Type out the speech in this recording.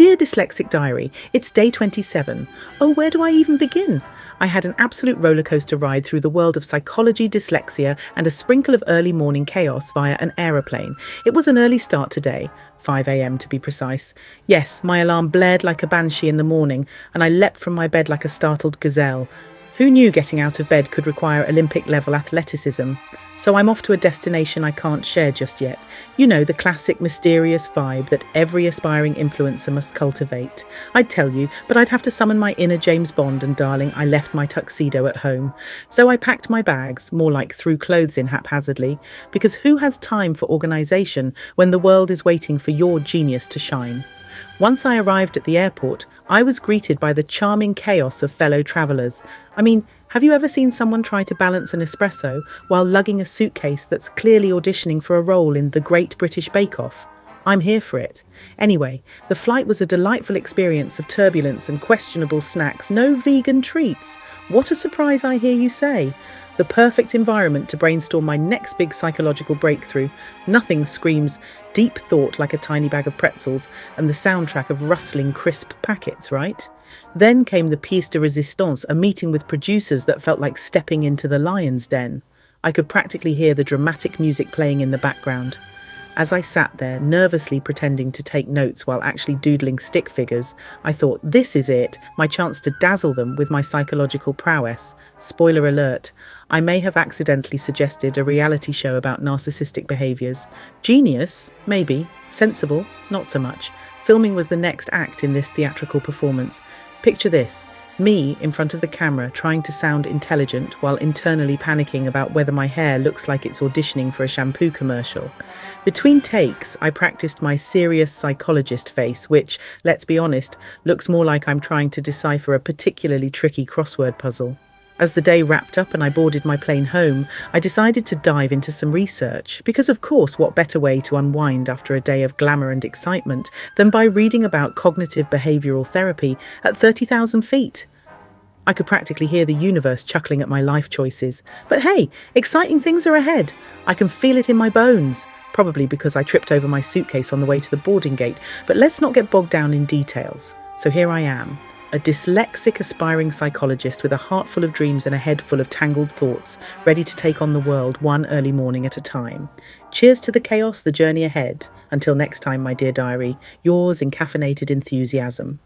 Dear Dyslexic Diary, it's day 27. Oh, where do I even begin? I had an absolute rollercoaster ride through the world of psychology, dyslexia, and a sprinkle of early morning chaos via an aeroplane. It was an early start today, 5 a.m. to be precise. Yes, my alarm blared like a banshee in the morning, and I leapt from my bed like a startled gazelle. Who knew getting out of bed could require Olympic-level athleticism? So I'm off to a destination I can't share just yet. You know, the classic mysterious vibe that every aspiring influencer must cultivate. I'd tell you, but I'd have to summon my inner James Bond, and darling, I left my tuxedo at home. So I packed my bags, more like threw clothes in haphazardly, because who has time for organisation when the world is waiting for your genius to shine? Once I arrived at the airport, I was greeted by the charming chaos of fellow travellers. I mean, have you ever seen someone try to balance an espresso while lugging a suitcase that's clearly auditioning for a role in The Great British Bake Off? I'm here for it. Anyway, the flight was a delightful experience of turbulence and questionable snacks. No vegan treats. What a surprise, I hear you say. The perfect environment to brainstorm my next big psychological breakthrough. Nothing screams deep thought like a tiny bag of pretzels and the soundtrack of rustling crisp packets, right? Then came the pièce de résistance, a meeting with producers that felt like stepping into the lion's den. I could practically hear the dramatic music playing in the background. As I sat there, nervously pretending to take notes while actually doodling stick figures, I thought, this is it, my chance to dazzle them with my psychological prowess. Spoiler alert, I may have accidentally suggested a reality show about narcissistic behaviours. Genius? Maybe. Sensible? Not so much. Filming was the next act in this theatrical performance. Picture this. Me in front of the camera trying to sound intelligent while internally panicking about whether my hair looks like it's auditioning for a shampoo commercial. Between takes, I practiced my serious psychologist face, which, let's be honest, looks more like I'm trying to decipher a particularly tricky crossword puzzle. As the day wrapped up and I boarded my plane home, I decided to dive into some research, because of course, what better way to unwind after a day of glamour and excitement than by reading about cognitive behavioural therapy at 30,000 feet? I could practically hear the universe chuckling at my life choices. But hey, exciting things are ahead. I can feel it in my bones. Probably because I tripped over my suitcase on the way to the boarding gate, but let's not get bogged down in details. So here I am, a dyslexic aspiring psychologist with a heart full of dreams and a head full of tangled thoughts, ready to take on the world one early morning at a time. Cheers to the chaos, the journey ahead. Until next time, my dear diary, yours in caffeinated enthusiasm.